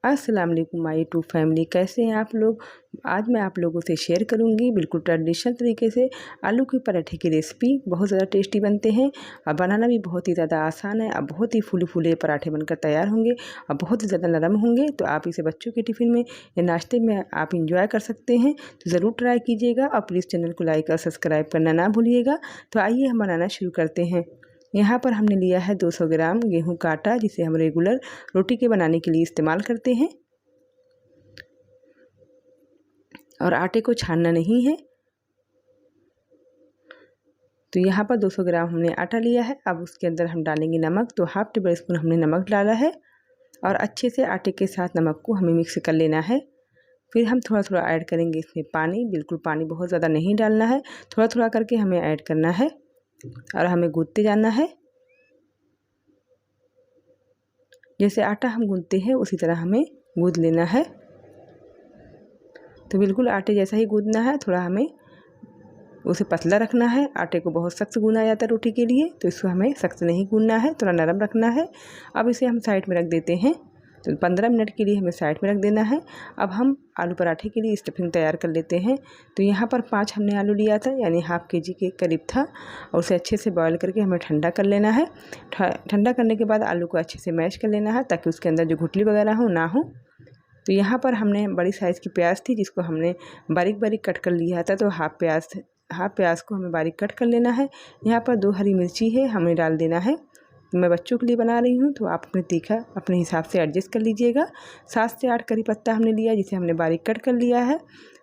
अस्सलाम वालेकुम my YouTube family, कैसे हैं आप लोग। आज मैं आप लोगों से शेयर करूंगी बिल्कुल ट्रेडिशनल तरीके से आलू के पराठे की रेसिपी। बहुत ज़्यादा टेस्टी बनते हैं और बनाना भी बहुत ही ज़्यादा आसान है। अब बहुत ही फूले फूले पराठे बनकर तैयार होंगे और बहुत ही ज़्यादा नरम होंगे। तो आप इसे बच्चों के टिफ़िन में या नाश्ते में आप इंजॉय कर सकते हैं। तो ज़रूर ट्राई कीजिएगा और प्लीज़ चैनल को लाइक और सब्सक्राइब करना ना भूलिएगा। तो आइए हम बनाना शुरू करते हैं। यहाँ पर हमने लिया है 200 ग्राम गेहूं का आटा, जिसे हम रेगुलर रोटी के बनाने के लिए इस्तेमाल करते हैं। और आटे को छानना नहीं है। तो यहाँ पर 200 ग्राम हमने आटा लिया है। अब उसके अंदर हम डालेंगे नमक। तो हाफ टेबल स्पून हमने नमक डाला है और अच्छे से आटे के साथ नमक को हमें मिक्स कर लेना है। फिर हम थोड़ा थोड़ा ऐड करेंगे इसमें पानी। बिल्कुल पानी बहुत ज़्यादा नहीं डालना है, थोड़ा थोड़ा करके हमें ऐड करना है और हमें गूंथते जाना है। जैसे आटा हम गूंथते हैं उसी तरह हमें गूंथ लेना है। तो बिल्कुल आटे जैसा ही गूंथना है, थोड़ा हमें उसे पतला रखना है। आटे को बहुत सख्त गूंदा जाता है रोटी के लिए, तो इसको हमें सख्त नहीं गूंदना है, थोड़ा नरम रखना है। अब इसे हम साइड में रख देते हैं। तो 15 मिनट के लिए हमें साइड में रख देना है। अब हम आलू पराठे के लिए स्टफिंग तैयार कर लेते हैं। तो यहाँ पर 5 हमने आलू लिया था, यानी हाफ केजी के करीब था, और उसे अच्छे से बॉयल करके हमें ठंडा कर लेना है। ठंडा करने के बाद आलू को अच्छे से मैश कर लेना है, ताकि उसके अंदर जो गुठली वगैरह हो ना हो। तो यहाँ पर हमने बड़ी साइज़ की प्याज थी, जिसको हमने बारीक बारीक कट कर लिया था। तो हाफ प्याज को हमें बारीक कट कर लेना है। यहाँ पर 2 हरी मिर्ची है, हमें डाल देना है। मैं बच्चों के लिए बना रही हूँ, तो आप अपने तीखा अपने हिसाब से एडजस्ट कर लीजिएगा। 7 से 8 करी पत्ता हमने लिया, जिसे हमने बारीक कट कर लिया है।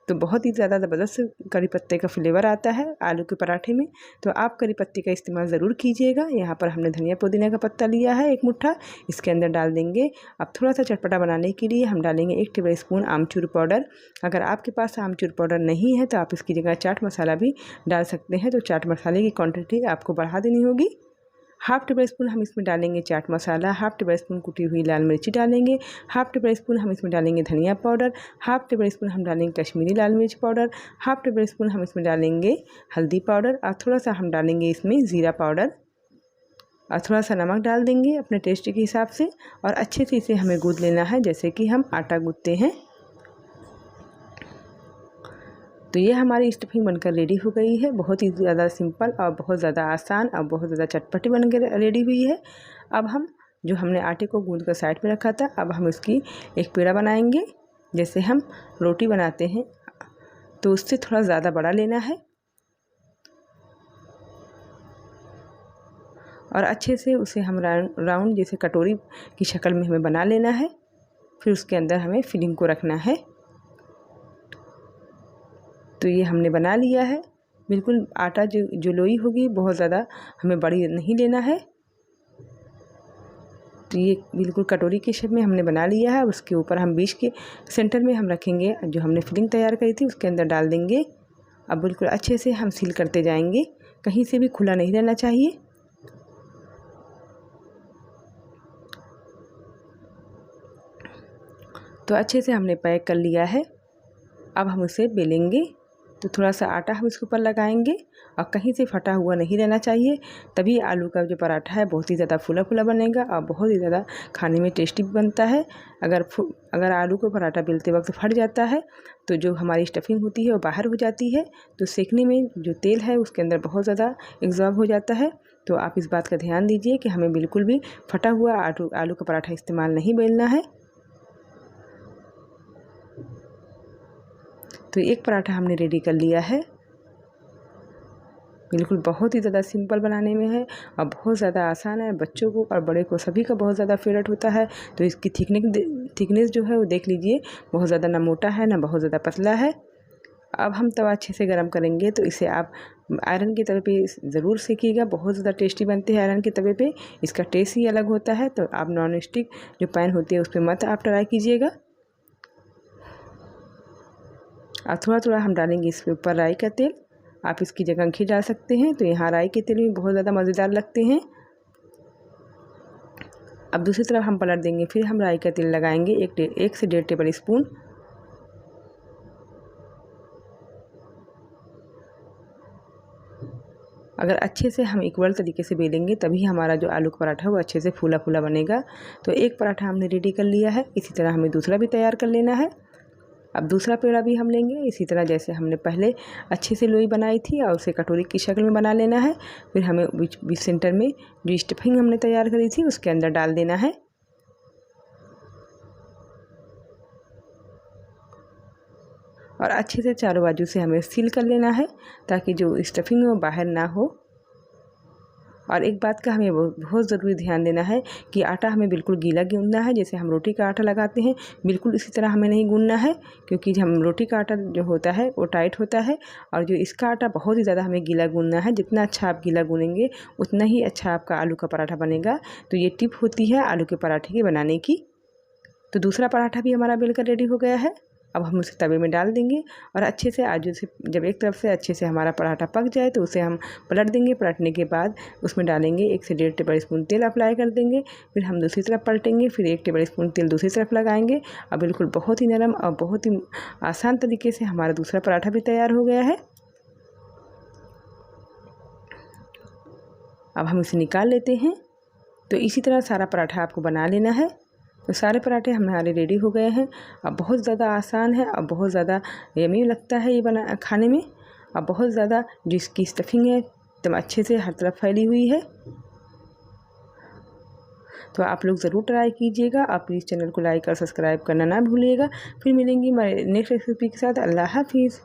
तो बहुत ही ज़्यादा ज़बरदस्त करी पत्ते का फ्लेवर आता है आलू के पराठे में, तो आप करी पत्ते का इस्तेमाल ज़रूर कीजिएगा। यहाँ पर हमने धनिया पुदीना का पत्ता लिया है 1 मुट्ठा, इसके अंदर डाल देंगे। अब थोड़ा सा चटपटा बनाने के लिए हम डालेंगे 1 टेबल स्पून आमचूर पाउडर। अगर आपके पास आमचूर पाउडर नहीं है तो आप इसकी जगह चाट मसाला भी डाल सकते हैं। तो चाट मसाले की क्वान्टिटी आपको बढ़ा देनी होगी। हाफ टेबल स्पून हम इसमें डालेंगे chaat masala, half table spoon कुटी हुई लाल मिर्ची डालेंगे, हाफ टेबल स्पून हम इसमें डालेंगे धनिया पाउडर, हाफ टेबल स्पून हम डालेंगे कश्मीरी लाल मिर्च पाउडर, हाफ टेबल स्पून हम इसमें डालेंगे हल्दी पाउडर, और थोड़ा सा हम डालेंगे इसमें ज़ीरा पाउडर, और थोड़ा सा नमक डाल देंगे अपने टेस्ट के हिसाब से। और अच्छे से इसे हमें गूंथ लेना है, जैसे कि हम आटा गूंथते हैं। तो ये हमारी स्टफिंग बनकर रेडी हो गई है। बहुत ही ज़्यादा सिंपल और बहुत ज़्यादा आसान और बहुत ज़्यादा चटपटी बनकर रेडी हुई है। अब हम जो हमने आटे को गूंद कर साइड में रखा था, अब हम इसकी एक पेड़ा बनाएंगे। जैसे हम रोटी बनाते हैं, तो उससे थोड़ा ज़्यादा बड़ा लेना है और अच्छे से उसे हम राउंड जैसे कटोरी की शक्ल में हमें बना लेना है। फिर उसके अंदर हमें फिलिंग को रखना है। तो ये हमने बना लिया है। बिल्कुल आटा जो लोई होगी बहुत ज़्यादा हमें बड़ी नहीं लेना है। तो ये बिल्कुल कटोरी के शेप में हमने बना लिया है। उसके ऊपर हम बीच के सेंटर में हम रखेंगे, जो हमने फिलिंग तैयार करी थी उसके अंदर डाल देंगे। अब बिल्कुल अच्छे से हम सील करते जाएंगे, कहीं से भी खुला नहीं रहना चाहिए। तो अच्छे से हमने पैक कर लिया है। अब हम उसे बेलेंगे। तो थोड़ा सा आटा हम इसके ऊपर लगाएंगे और कहीं से फटा हुआ नहीं रहना चाहिए, तभी आलू का जो पराठा है बहुत ही ज़्यादा फूला फूला बनेगा और बहुत ही ज़्यादा खाने में टेस्टी बनता है। अगर आलू को पराठा बेलते वक्त फट जाता है तो जो हमारी स्टफिंग होती है वो बाहर हो जाती है। तो सेकने में जो तेल है उसके अंदर बहुत ज़्यादा एब्जॉर्ब हो जाता है। तो आप इस बात का ध्यान दीजिए कि हमें बिल्कुल भी फटा हुआ आलू का पराठा इस्तेमाल नहीं बेलना है। तो एक पराठा हमने रेडी कर लिया है। बिल्कुल बहुत ही ज़्यादा सिंपल बनाने में है और बहुत ज़्यादा आसान है। बच्चों को और बड़े को सभी का बहुत ज़्यादा फेवरेट होता है। तो इसकी थिकनेस जो है वो देख लीजिए, बहुत ज़्यादा ना मोटा है ना बहुत ज़्यादा पतला है। अब हम तवा अच्छे से गर्म करेंगे। तो इसे आप आयरन के तवे पे ज़रूर सेकिएगा, बहुत ज़्यादा टेस्टी बनते हैं आयरन के तवे पे, इसका टेस्ट ही अलग होता है। तो आप नॉन स्टिक जो पैन होती है उस पर मत आप ट्राई कीजिएगा। और थोड़ा थोड़ा हम डालेंगे इसके ऊपर राई का तेल। आप इसकी जगह घी डाल सकते हैं। तो यहाँ राई के तेल भी बहुत ज़्यादा मज़ेदार लगते हैं। अब दूसरी तरफ हम पलट देंगे, फिर हम राई का तेल लगाएंगे 1 से 1.5 टेबल स्पून। अगर अच्छे से हम इक्वल तरीके से बेलेंगे तभी हमारा जो आलू का पराठा है वो अच्छे से फूला फूला बनेगा। तो एक पराठा हमने रेडी कर लिया है, इसी तरह हमें दूसरा भी तैयार कर लेना है। अब दूसरा पेड़ा भी हम लेंगे, इसी तरह जैसे हमने पहले अच्छे से लोई बनाई थी और उसे कटोरी की शक्ल में बना लेना है। फिर हमें बीच सेंटर में जो स्टफिंग हमने तैयार करी थी उसके अंदर डाल देना है और अच्छे से चारों बाजू से हमें सील कर लेना है ताकि जो स्टफिंग है वो बाहर ना हो। और एक बात का हमें बहुत ज़रूरी ध्यान देना है कि आटा हमें बिल्कुल गीला गूंदना है, जैसे हम रोटी का आटा लगाते हैं बिल्कुल इसी तरह हमें नहीं गूंदना है, क्योंकि हम रोटी का आटा जो होता है वो टाइट होता है और जो इसका आटा बहुत ही ज़्यादा हमें गीला गूंदना है। जितना अच्छा आप गीला गूंदेंगे उतना ही अच्छा आपका आलू का पराठा बनेगा। तो ये टिप होती है आलू के पराठे की बनाने की। तो दूसरा पराठा भी हमारा बेलकर रेडी हो गया है। अब हम उसे तवे में डाल देंगे और अच्छे से आजू से जब एक तरफ से अच्छे से हमारा पराठा पक जाए तो उसे हम पलट देंगे। पलटने के बाद उसमें डालेंगे 1 से 1.5 टेबल स्पून तेल अप्लाई कर देंगे। फिर हम दूसरी तरफ पलटेंगे, फिर 1 टेबल स्पून तेल दूसरी तरफ लगाएंगे और बिल्कुल बहुत ही नरम और बहुत ही आसान तरीके से हमारा दूसरा पराठा भी तैयार हो गया है। अब हम इसे निकाल लेते हैं। तो इसी तरह सारा पराठा आपको बना लेना है। तो सारे पराठे हमारे रेडी हो गए हैं। अब बहुत ज़्यादा आसान है और बहुत ज़्यादा यम्मी लगता है ये बना खाने में। अब बहुत ज़्यादा जो इसकी स्टफिंग है एकदम अच्छे से हर तरफ फैली हुई है। तो आप लोग ज़रूर ट्राई कीजिएगा। आप प्लीज़ चैनल को लाइक और सब्सक्राइब करना ना भूलिएगा। फिर मिलेंगी हमारे नेक्स्ट रेसिपी के साथ। अल्लाह हाफिज़।